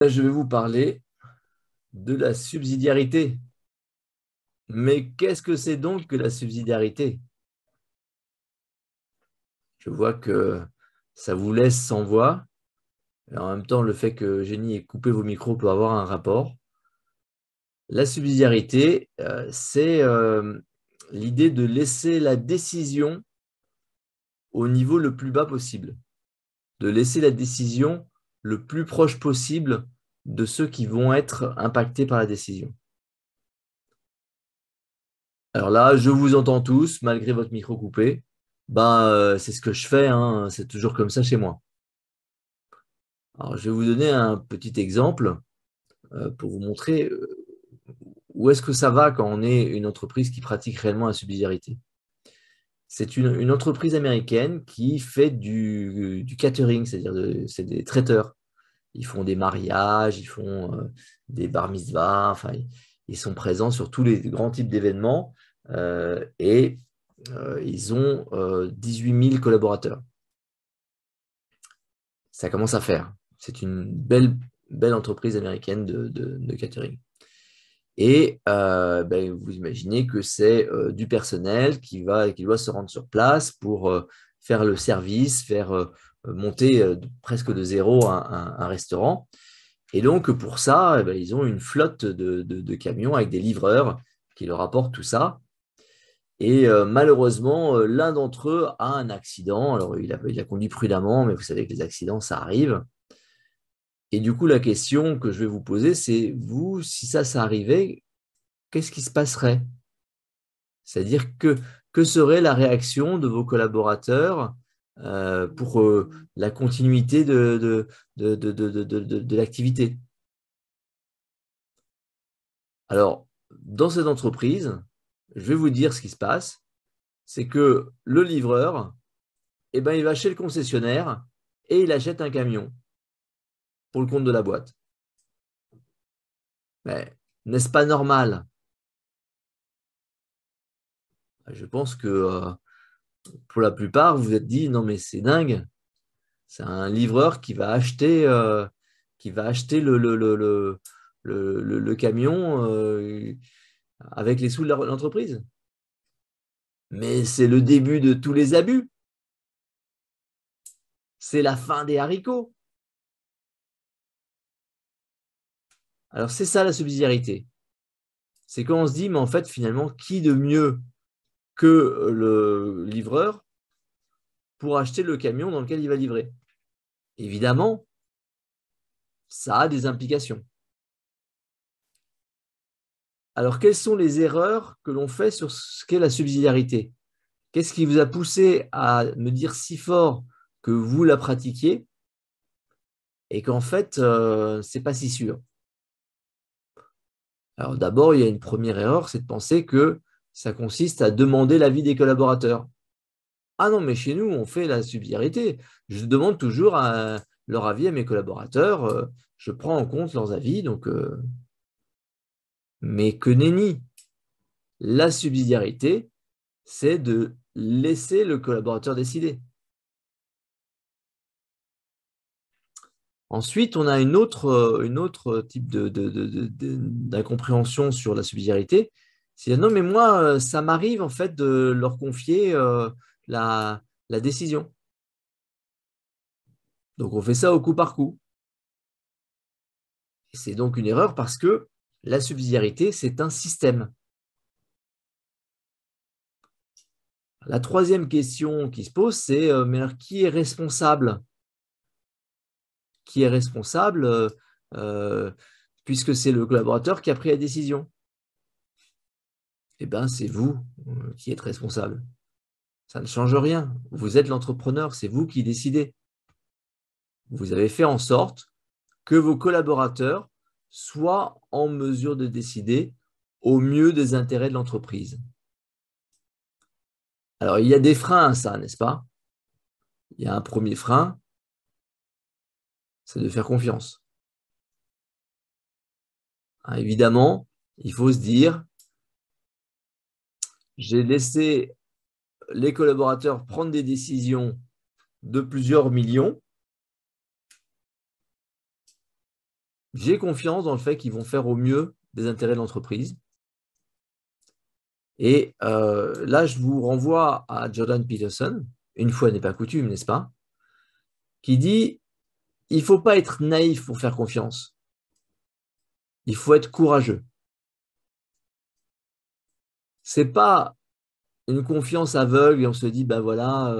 Je vais vous parler de la subsidiarité. Mais qu'est-ce que c'est donc que la subsidiarité? Je vois que ça vous laisse sans voix. Et en même temps, le fait que Génie ait coupé vos micros peut avoir un rapport. La subsidiarité, c'est l'idée de laisser la décision au niveau le plus bas possible, de laisser la décision le plus proche possible de ceux qui vont être impactés par la décision. Alors là, je vous entends tous, malgré votre micro coupé. C'est ce que je fais, hein, c'est toujours comme ça chez moi. Alors, je vais vous donner un petit exemple pour vous montrer où est-ce que ça va quand on est une entreprise qui pratique réellement la subsidiarité. C'est une entreprise américaine qui fait du catering, c'est-à-dire c'est des traiteurs. Ils font des mariages, ils font des bar mitzvahs, enfin, ils sont présents sur tous les grands types d'événements et ils ont 18 000 collaborateurs. Ça commence à faire. C'est une belle entreprise américaine de catering. Et vous imaginez que c'est du personnel qui doit se rendre sur place pour faire le service, faire monter presque de zéro un restaurant. Et donc, pour ça, ils ont une flotte de camions avec des livreurs qui leur apportent tout ça. Et malheureusement, l'un d'entre eux a un accident. Alors, il a conduit prudemment, mais vous savez que les accidents, ça arrive. Et du coup, la question que je vais vous poser, c'est, vous, si ça arrivait, qu'est-ce qui se passerait? C'est-à-dire que serait la réaction de vos collaborateurs pour la continuité de l'activité? Alors, dans cette entreprise, je vais vous dire ce qui se passe, c'est que le livreur, il va chez le concessionnaire et il achète un camion pour le compte de la boîte. Mais n'est-ce pas normal? Je pense que pour la plupart, vous vous êtes dit, non mais c'est dingue, c'est un livreur qui va acheter le camion avec les sous de l'entreprise. Mais c'est le début de tous les abus. C'est la fin des haricots. Alors, c'est ça la subsidiarité. C'est quand on se dit, mais en fait, finalement, qui de mieux que le livreur pour acheter le camion dans lequel il va livrer? Évidemment, ça a des implications. Alors, quelles sont les erreurs que l'on fait sur ce qu'est la subsidiarité? Qu'est-ce qui vous a poussé à me dire si fort que vous la pratiquiez et qu'en fait, ce n'est pas si sûr? Alors d'abord, il y a une première erreur, c'est de penser que ça consiste à demander l'avis des collaborateurs. Ah non, mais chez nous, on fait la subsidiarité. Je demande toujours leur avis à mes collaborateurs. Je prends en compte leurs avis. Mais que nenni. La subsidiarité, c'est de laisser le collaborateur décider. Ensuite, on a une autre type d'incompréhension sur la subsidiarité. C'est non, mais moi, ça m'arrive en fait de leur confier la, la décision. Donc, on fait ça au coup par coup. Et c'est donc une erreur parce que la subsidiarité, c'est un système. La troisième question qui se pose, c'est mais alors, qui est responsable? Qui est responsable euh, puisque c'est le collaborateur qui a pris la décision? Eh bien, c'est vous qui êtes responsable. Ça ne change rien. Vous êtes l'entrepreneur, c'est vous qui décidez. Vous avez fait en sorte que vos collaborateurs soient en mesure de décider au mieux des intérêts de l'entreprise. Alors, il y a des freins à ça, n'est-ce pas? Il y a un premier frein, c'est de faire confiance. Évidemment, il faut se dire, j'ai laissé les collaborateurs prendre des décisions de plusieurs millions. J'ai confiance dans le fait qu'ils vont faire au mieux des intérêts de l'entreprise. Et là, je vous renvoie à Jordan Peterson, une fois n'est pas coutume, n'est-ce pas, qui dit il ne faut pas être naïf pour faire confiance. Il faut être courageux. Ce n'est pas une confiance aveugle et on se dit, ben voilà,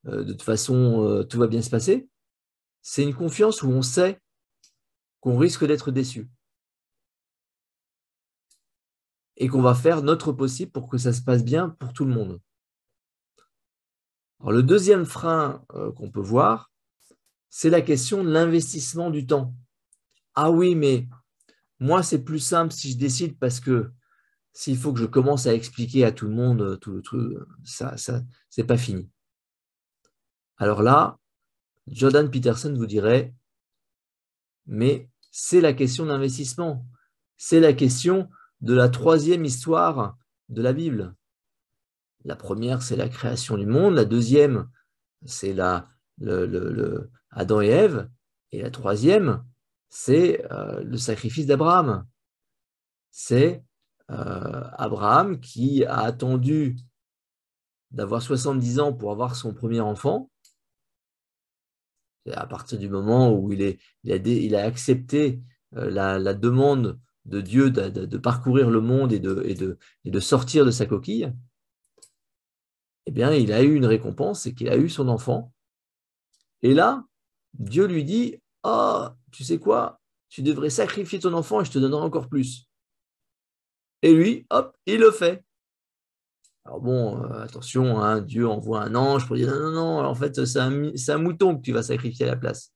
de toute façon, tout va bien se passer. C'est une confiance où on sait qu'on risque d'être déçu et qu'on va faire notre possible pour que ça se passe bien pour tout le monde. Alors, le deuxième frein qu'on peut voir, c'est la question de l'investissement du temps. Ah oui, mais moi, c'est plus simple si je décide parce que s'il faut que je commence à expliquer à tout le monde tout le truc, ça c'est pas fini. Alors là, Jordan Peterson vous dirait, mais c'est la question d'investissement. C'est la question de la troisième histoire de la Bible. La première, c'est la création du monde. La deuxième, c'est Adam et Ève. Et la troisième, c'est le sacrifice d'Abraham. C'est Abraham qui a attendu d'avoir 70 ans pour avoir son premier enfant. À partir du moment où il a accepté la demande de Dieu de parcourir le monde et de sortir de sa coquille, eh bien, il a eu une récompense, c'est qu'il a eu son enfant. Et là, Dieu lui dit, « Oh, tu sais quoi? Tu devrais sacrifier ton enfant et je te donnerai encore plus. » Et lui, hop, il le fait. Alors bon, attention, hein, Dieu envoie un ange pour dire, « Non, non, non, en fait, c'est un mouton que tu vas sacrifier à la place. »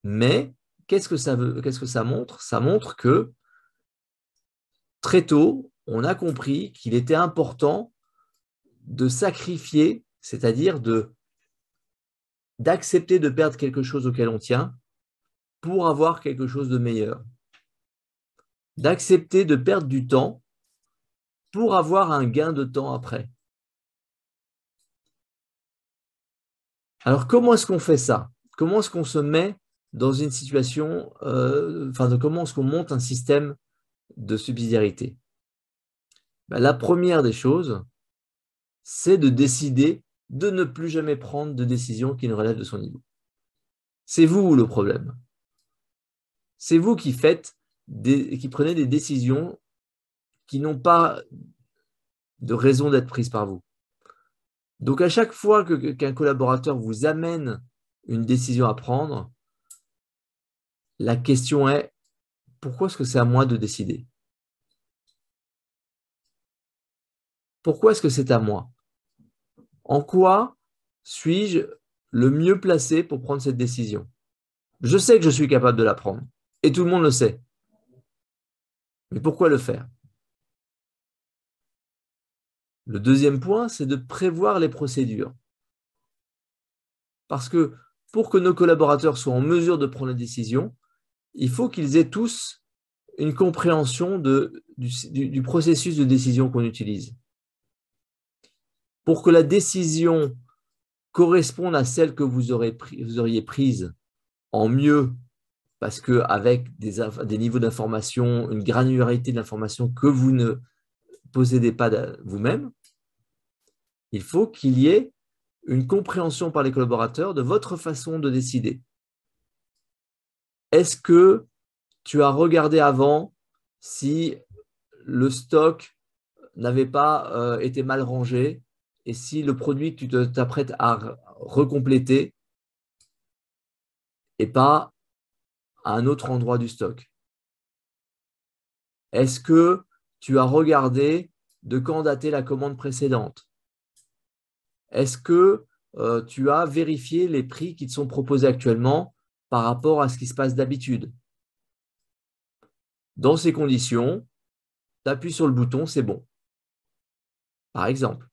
Mais qu'est-ce que ça montre? Ça montre que très tôt, on a compris qu'il était important de sacrifier, c'est-à-dire d'accepter de perdre quelque chose auquel on tient pour avoir quelque chose de meilleur. D'accepter de perdre du temps pour avoir un gain de temps après. Alors, comment est-ce qu'on fait ça? Comment est-ce qu'on se met dans une situation, comment est-ce qu'on monte un système de subsidiarité? La première des choses, c'est de décider de ne plus jamais prendre de décision qui ne relève de son niveau. C'est vous le problème. C'est vous qui qui prenez des décisions qui n'ont pas de raison d'être prises par vous. Donc, à chaque fois qu'un collaborateur vous amène une décision à prendre, la question est, pourquoi est-ce que c'est à moi de décider? Pourquoi est-ce que c'est à moi? En quoi suis-je le mieux placé pour prendre cette décision? Je sais que je suis capable de la prendre, et tout le monde le sait. Mais pourquoi le faire? Le deuxième point, c'est de prévoir les procédures. Parce que pour que nos collaborateurs soient en mesure de prendre la décision, il faut qu'ils aient tous une compréhension du processus de décision qu'on utilise. Pour que la décision corresponde à celle que vous auriez prise en mieux, parce qu'avec des niveaux d'information, une granularité de l'information que vous ne possédez pas vous-même, il faut qu'il y ait une compréhension par les collaborateurs de votre façon de décider. Est-ce que tu as regardé avant si le stock n'avait pas été mal rangé et si le produit que tu t'apprêtes à recompléter n'est pas à un autre endroit du stock? Est-ce que tu as regardé de quand datait la commande précédente? Est-ce que tu as vérifié les prix qui te sont proposés actuellement par rapport à ce qui se passe d'habitude? Dans ces conditions, tu appuies sur le bouton, c'est bon. Par exemple.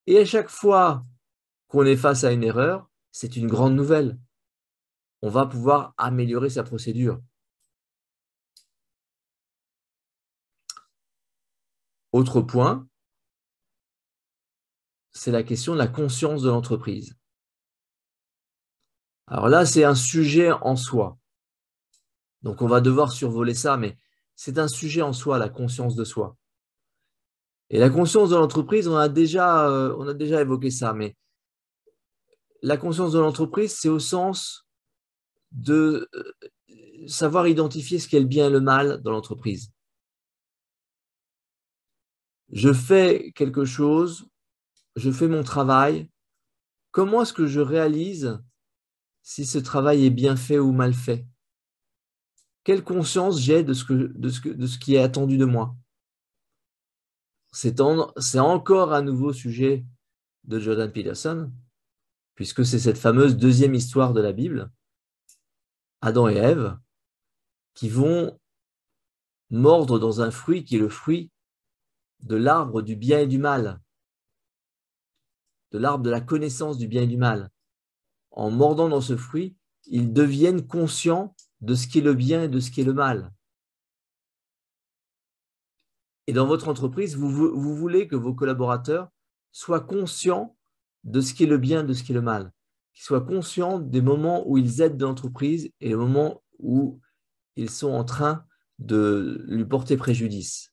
Et à chaque fois qu'on est face à une erreur, c'est une grande nouvelle. On va pouvoir améliorer sa procédure. Autre point, c'est la question de la conscience de l'entreprise. Alors là, c'est un sujet en soi. Donc, on va devoir survoler ça, mais c'est un sujet en soi, la conscience de soi. Et la conscience de l'entreprise, on a déjà évoqué ça, mais la conscience de l'entreprise, c'est au sens de savoir identifier ce qu'est le bien et le mal dans l'entreprise. Je fais quelque chose, je fais mon travail. Comment est-ce que je réalise si ce travail est bien fait ou mal fait? Quelle conscience j'ai de ce qui est attendu de moi? C'est encore un nouveau sujet de Jordan Peterson, puisque c'est cette fameuse deuxième histoire de la Bible, Adam et Ève, qui vont mordre dans un fruit qui est le fruit de l'arbre du bien et du mal, de l'arbre de la connaissance du bien et du mal. En mordant dans ce fruit, ils deviennent conscients de ce qui est le bien et de ce qui est le mal. Et dans votre entreprise, vous voulez que vos collaborateurs soient conscients de ce qui est le bien et de ce qui est le mal, qu'ils soient conscients des moments où ils aident l'entreprise et les moments où ils sont en train de lui porter préjudice.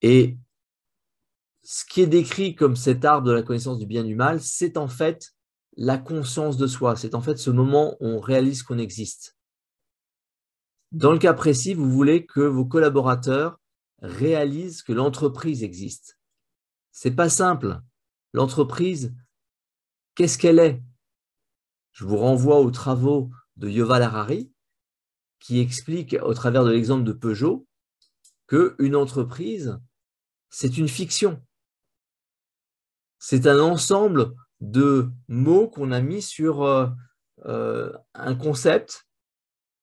Et ce qui est décrit comme cet arbre de la connaissance du bien et du mal, c'est en fait la conscience de soi. C'est en fait ce moment où on réalise qu'on existe. Dans le cas précis, vous voulez que vos collaborateurs réalisent que l'entreprise existe. Ce n'est pas simple. L'entreprise, qu'est-ce qu'elle est? Je vous renvoie aux travaux de Yuval Harari qui explique au travers de l'exemple de Peugeot qu'une entreprise, c'est une fiction. C'est un ensemble de mots qu'on a mis sur un concept.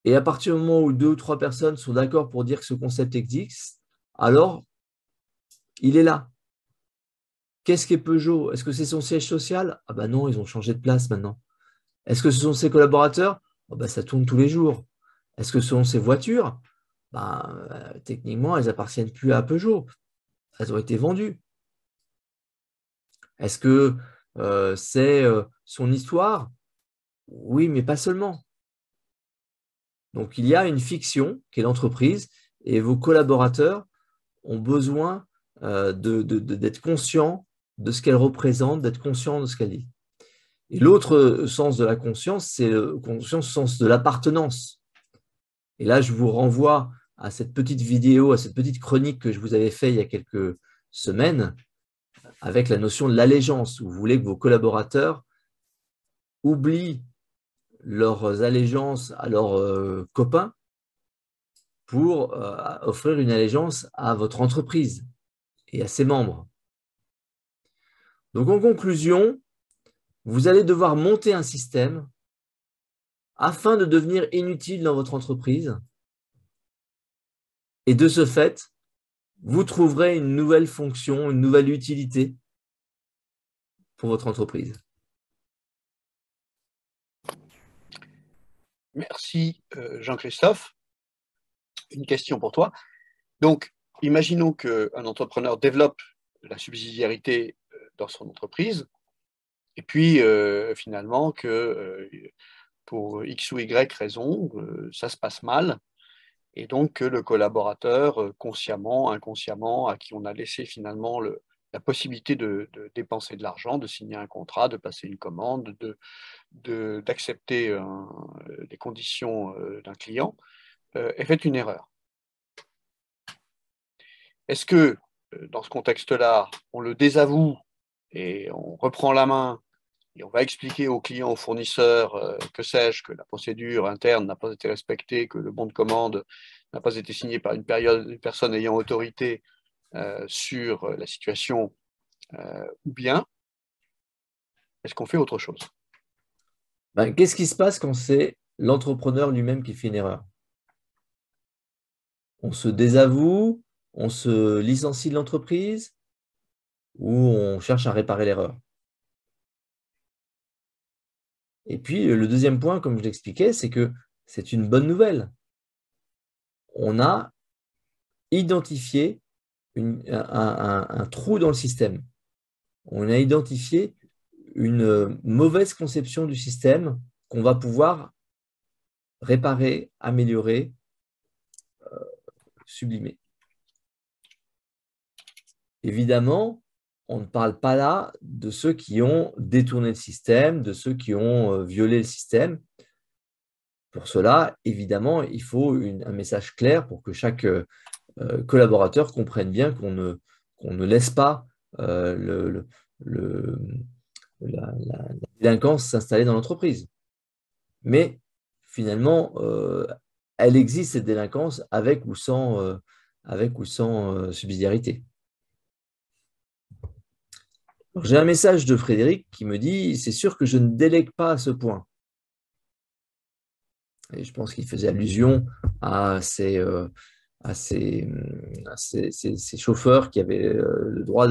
Et à partir du moment où 2 ou 3 personnes sont d'accord pour dire que ce concept existe, alors il est là. Qu'est-ce qu'est Peugeot? Est-ce que c'est son siège social? Ah ben non, ils ont changé de place maintenant. Est-ce que ce sont ses collaborateurs? Oh ben ça tourne tous les jours. Est-ce que ce sont ses voitures? Techniquement, elles appartiennent plus à Peugeot. Elles ont été vendues. Est-ce que c'est son histoire? Oui, mais pas seulement. Donc, il y a une fiction qui est l'entreprise et vos collaborateurs ont besoin d'être conscients de ce qu'elle représente, d'être conscients de ce qu'elle dit. Et l'autre sens de la conscience, c'est le sens de l'appartenance. Et là, je vous renvoie à cette petite vidéo, à cette petite chronique que je vous avais faite il y a quelques semaines avec la notion de l'allégeance, où vous voulez que vos collaborateurs oublient leurs allégeances à leurs copains pour offrir une allégeance à votre entreprise et à ses membres. Donc en conclusion, vous allez devoir monter un système afin de devenir inutile dans votre entreprise et de ce fait, vous trouverez une nouvelle fonction, une nouvelle utilité pour votre entreprise. Merci Jean-Christophe. Une question pour toi. Donc, imaginons qu'un entrepreneur développe la subsidiarité dans son entreprise et puis finalement que pour X ou Y raison, ça se passe mal et donc que le collaborateur, consciemment, inconsciemment, à qui on a laissé finalement la possibilité de dépenser de l'argent, de signer un contrat, de passer une commande, d'accepter les conditions d'un client, ait fait une erreur. Est-ce que, dans ce contexte-là, on le désavoue et on reprend la main et on va expliquer aux clients, aux fournisseurs, que sais-je, que la procédure interne n'a pas été respectée, que le bon de commande n'a pas été signé par une personne ayant autorité sur la situation, ou bien est-ce qu'on fait autre chose? Qu'est-ce qui se passe quand c'est l'entrepreneur lui-même qui fait une erreur? On se désavoue, on se licencie de l'entreprise ou on cherche à réparer l'erreur? Et puis, le deuxième point, comme je l'expliquais, c'est que c'est une bonne nouvelle. On a identifié un trou dans le système. On a identifié une mauvaise conception du système qu'on va pouvoir réparer, améliorer, sublimer. Évidemment, on ne parle pas là de ceux qui ont détourné le système, de ceux qui ont violé le système. Pour cela, évidemment, il faut un message clair pour que chaque collaborateur comprenne bien qu'on ne laisse pas la délinquance s'installer dans l'entreprise. Mais finalement, elle existe, cette délinquance, avec ou sans subsidiarité. J'ai un message de Frédéric qui me dit « C'est sûr que je ne délègue pas à ce point ». Et je pense qu'il faisait allusion à ces chauffeurs qui avaient le droit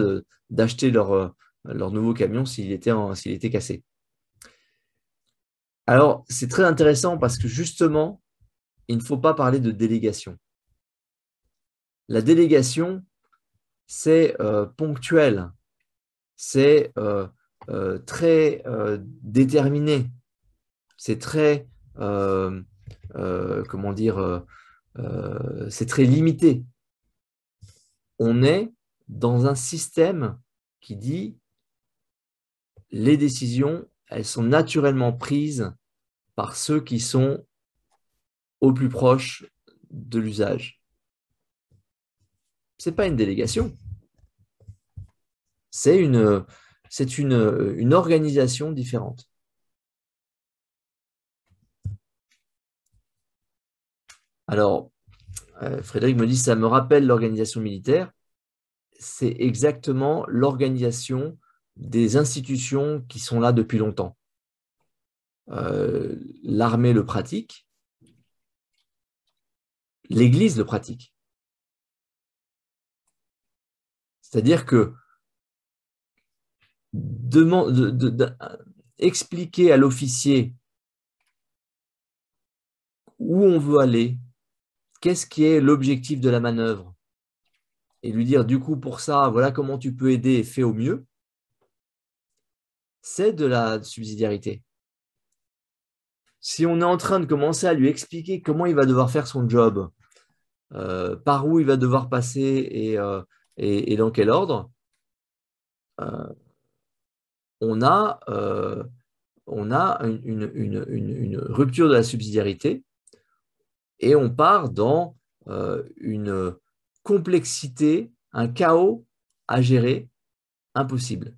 d'acheter leur nouveau camion s'il était cassé. Alors, c'est très intéressant parce que justement, il ne faut pas parler de délégation. La délégation, c'est ponctuel, c'est très déterminé, c'est très, comment dire, c'est très limité. On est dans un système qui dit les décisions, elles sont naturellement prises par ceux qui sont au plus proche de l'usage. Ce n'est pas une délégation, c'est une organisation différente. Alors, Frédéric me dit, ça me rappelle l'organisation militaire. C'est exactement l'organisation des institutions qui sont là depuis longtemps. L'armée le pratique, l'Église le pratique. C'est-à-dire que expliquer à l'officier où on veut aller, qu'est-ce qui est l'objectif de la manœuvre, et lui dire du coup pour ça, voilà comment tu peux aider et fais au mieux, c'est de la subsidiarité. Si on est en train de commencer à lui expliquer comment il va devoir faire son job, par où il va devoir passer et dans quel ordre, on a une rupture de la subsidiarité et on part dans une complexité, un chaos à gérer impossible.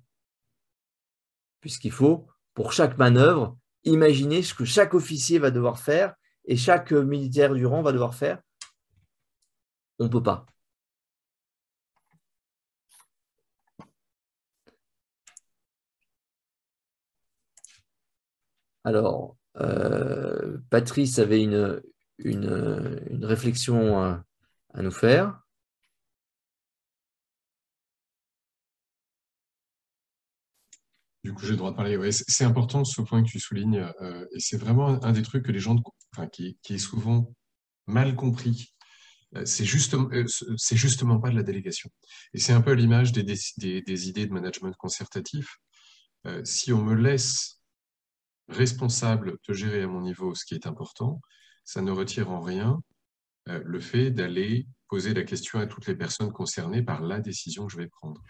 Puisqu'il faut, pour chaque manœuvre, imaginer ce que chaque officier va devoir faire et chaque militaire du rang va devoir faire. On ne peut pas. Alors, Patrice avait une réflexion à nous faire. Du coup, j'ai le droit de parler. Ouais, c'est important ce point que tu soulignes, et c'est vraiment un des trucs que les gens, qui est souvent mal compris. C'est justement pas de la délégation. Et c'est un peu à l'image des idées de management concertatif. Si on me laisse responsable de gérer à mon niveau ce qui est important, ça ne retire en rien le fait d'aller poser la question à toutes les personnes concernées par la décision que je vais prendre.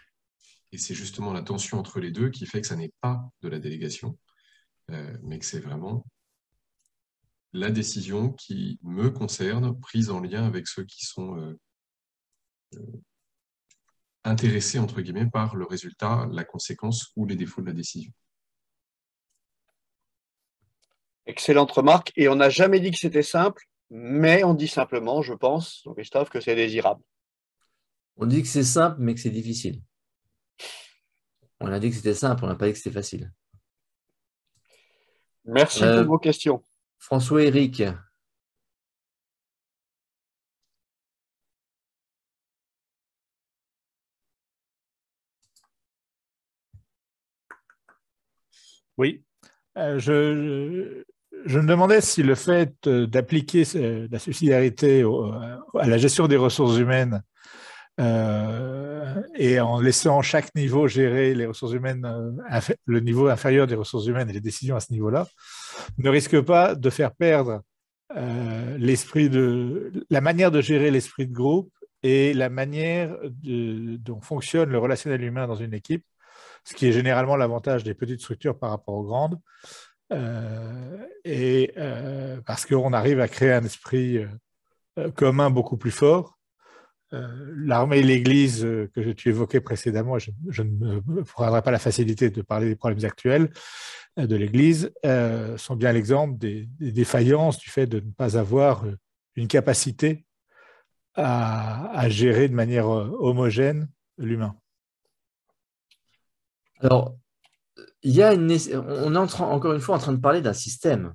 Et c'est justement la tension entre les deux qui fait que ça n'est pas de la délégation, mais que c'est vraiment la décision qui me concerne, prise en lien avec ceux qui sont intéressés, entre guillemets, par le résultat, la conséquence ou les défauts de la décision. Excellente remarque. Et on n'a jamais dit que c'était simple, mais on dit simplement, je pense, Christophe, que c'est désirable. On dit que c'est simple, mais que c'est difficile. On a dit que c'était simple, on n'a pas dit que c'était facile. Merci pour vos questions. François Eric. Oui. Je me demandais si le fait d'appliquer la subsidiarité à la gestion des ressources humaines et en laissant chaque niveau gérer les ressources humaines, le niveau inférieur des ressources humaines et les décisions à ce niveau-là, ne risque pas de faire perdre la manière de gérer l'esprit de groupe et la manière dont fonctionne le relationnel humain dans une équipe, ce qui est généralement l'avantage des petites structures par rapport aux grandes, parce qu'on arrive à créer un esprit commun beaucoup plus fort. L'armée et l'Église que tu évoquais précédemment, je ne me prendrai pas la facilité de parler des problèmes actuels de l'Église, sont bien l'exemple des défaillances du fait de ne pas avoir une capacité à gérer de manière homogène l'humain. Alors, on est encore une fois en train de parler d'un système.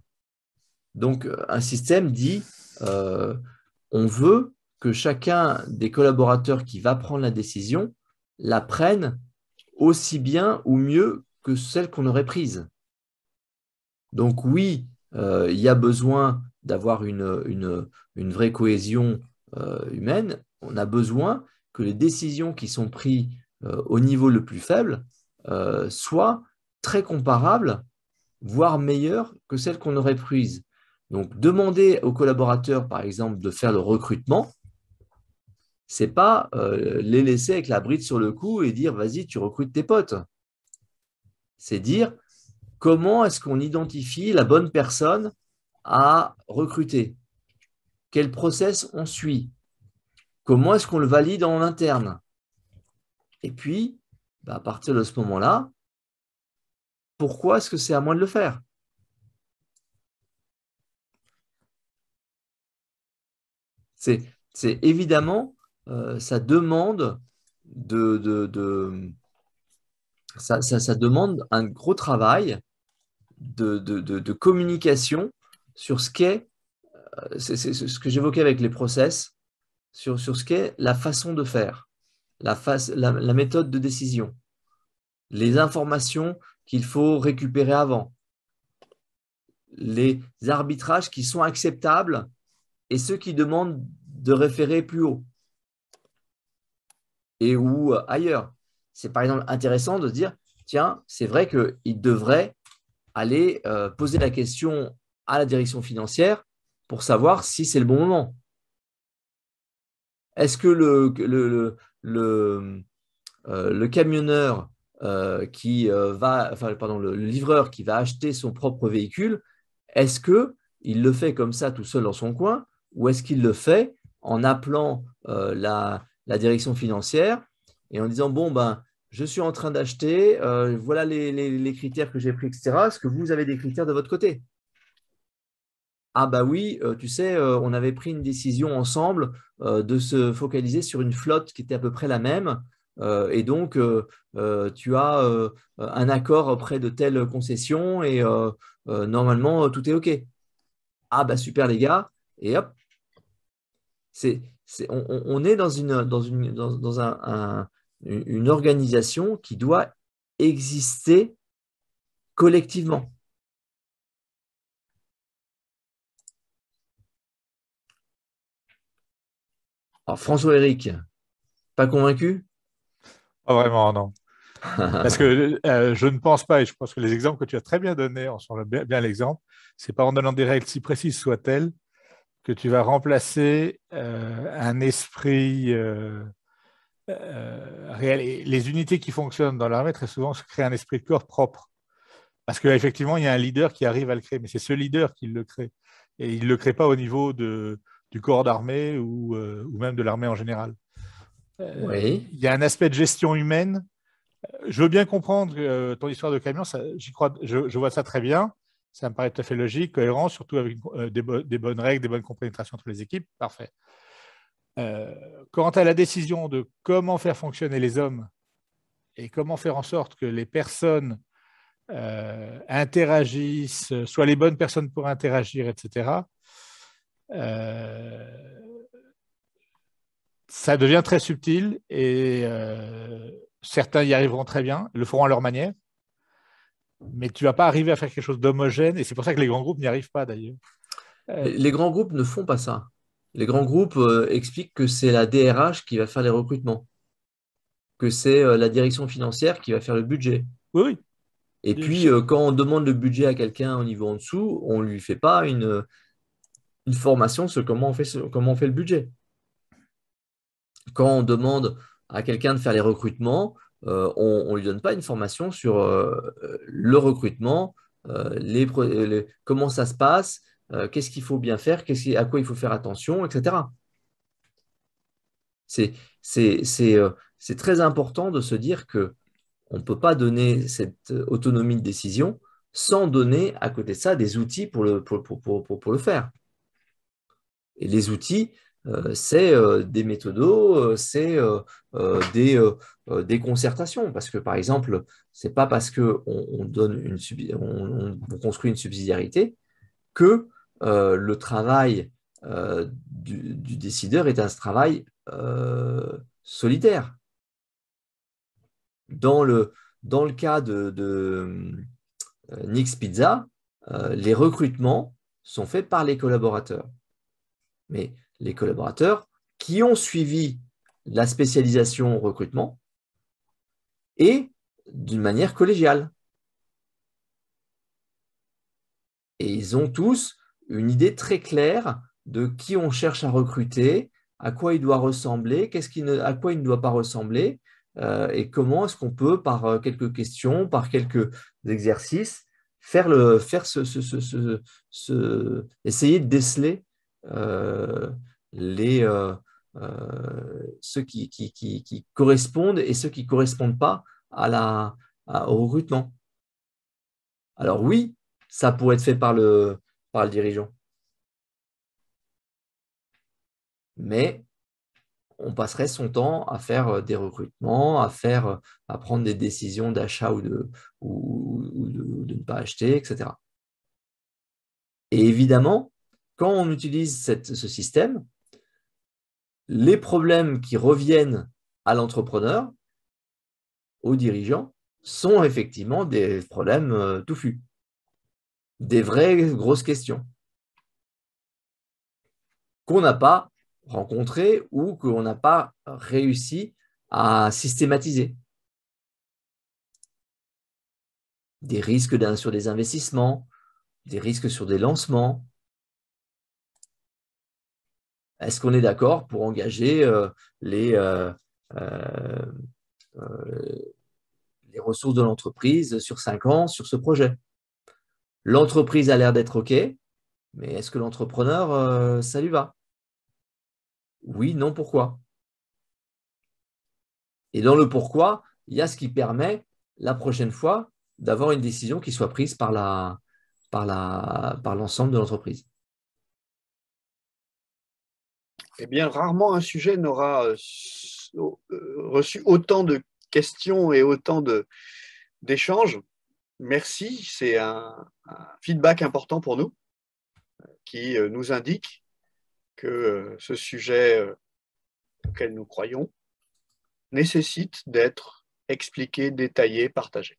Donc, un système dit, on veut que chacun des collaborateurs qui va prendre la décision la prenne aussi bien ou mieux que celle qu'on aurait prise. Donc oui, il y a besoin d'avoir une vraie cohésion humaine. On a besoin que les décisions qui sont prises au niveau le plus faible soient très comparables, voire meilleures que celles qu'on aurait prises. Donc, demander aux collaborateurs, par exemple, de faire le recrutement, c'est pas les laisser avec la bride sur le cou et dire vas-y, tu recrutes tes potes. C'est dire comment est-ce qu'on identifie la bonne personne à recruter, quel process on suit, comment est-ce qu'on le valide en interne. Et puis, à partir de ce moment-là, pourquoi est-ce que c'est à moi de le faire? C'est évidemment, ça demande ça demande un gros travail de communication sur ce qu'est, c'est ce que j'évoquais avec les process, sur ce qu'est la façon de faire, la méthode de décision, les informations qu'il faut récupérer avant, les arbitrages qui sont acceptables et ceux qui demandent de référer plus haut et ou ailleurs. C'est par exemple intéressant de se dire, tiens, c'est vrai qu'il devrait aller poser la question à la direction financière pour savoir si c'est le bon moment. Est-ce que le camionneur le livreur qui va acheter son propre véhicule, est-ce qu'il le fait comme ça tout seul dans son coin ou est-ce qu'il le fait en appelant la direction financière et en disant bon ben je suis en train d'acheter, voilà les critères que j'ai pris, etc. Est-ce que vous avez des critères de votre côté? Ah bah oui, tu sais, on avait pris une décision ensemble de se focaliser sur une flotte qui était à peu près la même. Et donc, tu as un accord auprès de telle concession et normalement, tout est OK. Ah bah super les gars. Et hop, on est dans une organisation qui doit exister collectivement. Alors, François-Éric, pas convaincu? Pas vraiment, non. Parce que je ne pense pas, et je pense que les exemples que tu as très bien donnés en sont bien l'exemple, c'est pas en donnant des règles si précises soient-elles que tu vas remplacer un esprit réel. Et les unités qui fonctionnent dans l'armée, très souvent, se créent un esprit de corps propre. Parce qu'effectivement, il y a un leader qui arrive à le créer, mais c'est ce leader qui le crée. Et il ne le crée pas au niveau du corps d'armée ou même de l'armée en général. Oui. Il y a un aspect de gestion humaine. Je veux bien comprendre ton histoire de camion, j'y crois, je vois ça très bien. Ça me paraît tout à fait logique, cohérent, surtout avec des bonnes règles, des bonnes compénétrations entre les équipes. Parfait. Quant à la décision de comment faire fonctionner les hommes et comment faire en sorte que les personnes interagissent, soient les bonnes personnes pour interagir, etc., ça devient très subtil et certains y arriveront très bien, le feront à leur manière, mais tu ne vas pas arriver à faire quelque chose d'homogène et c'est pour ça que les grands groupes n'y arrivent pas d'ailleurs. Les grands groupes ne font pas ça. Les grands groupes expliquent que c'est la DRH qui va faire les recrutements, que c'est la direction financière qui va faire le budget. Oui, Et puis, quand on demande le budget à quelqu'un au niveau en dessous, on ne lui fait pas une formation sur comment on fait le budget. Quand on demande à quelqu'un de faire les recrutements, on ne lui donne pas une formation sur le recrutement, comment ça se passe, qu'est-ce qu'il faut bien faire, à quoi il faut faire attention, etc. C'est très important de se dire qu'on ne peut pas donner cette autonomie de décision sans donner à côté de ça des outils pour le faire. Et les outils, c'est des méthodos, c'est des concertations. Parce que, par exemple, ce n'est pas parce qu'on on construit une subsidiarité que le travail du décideur est un travail solitaire. Dans le cas de Nix Pizza, les recrutements sont faits par les collaborateurs. Mais les collaborateurs qui ont suivi la spécialisation recrutement et d'une manière collégiale. Et ils ont tous une idée très claire de qui on cherche à recruter, à quoi il doit ressembler, à quoi il ne doit pas ressembler, et comment est-ce qu'on peut, par quelques questions, par quelques exercices, essayer de déceler ceux qui correspondent et ceux qui ne correspondent pas au recrutement. Alors oui, ça pourrait être fait par le dirigeant. Mais on passerait son temps à faire des recrutements, à prendre des décisions d'achat ou de ne pas acheter, etc. Et évidemment, quand on utilise ce système, les problèmes qui reviennent à l'entrepreneur, aux dirigeants, sont effectivement des problèmes touffus, des vraies grosses questions qu'on n'a pas rencontrées ou qu'on n'a pas réussi à systématiser. Des risques sur des investissements, des risques sur des lancements. Est-ce qu'on est d'accord pour engager les ressources de l'entreprise sur 5 ans sur ce projet? L'entreprise a l'air d'être OK, mais est-ce que l'entrepreneur, ça lui va? Oui, non, pourquoi? Et dans le pourquoi, il y a ce qui permet la prochaine fois d'avoir une décision qui soit prise par l'ensemble de l'entreprise. Eh bien, rarement un sujet n'aura reçu autant de questions et autant d'échanges. Merci, c'est un feedback important pour nous qui nous indique que ce sujet auquel nous croyons nécessite d'être expliqué, détaillé, partagé.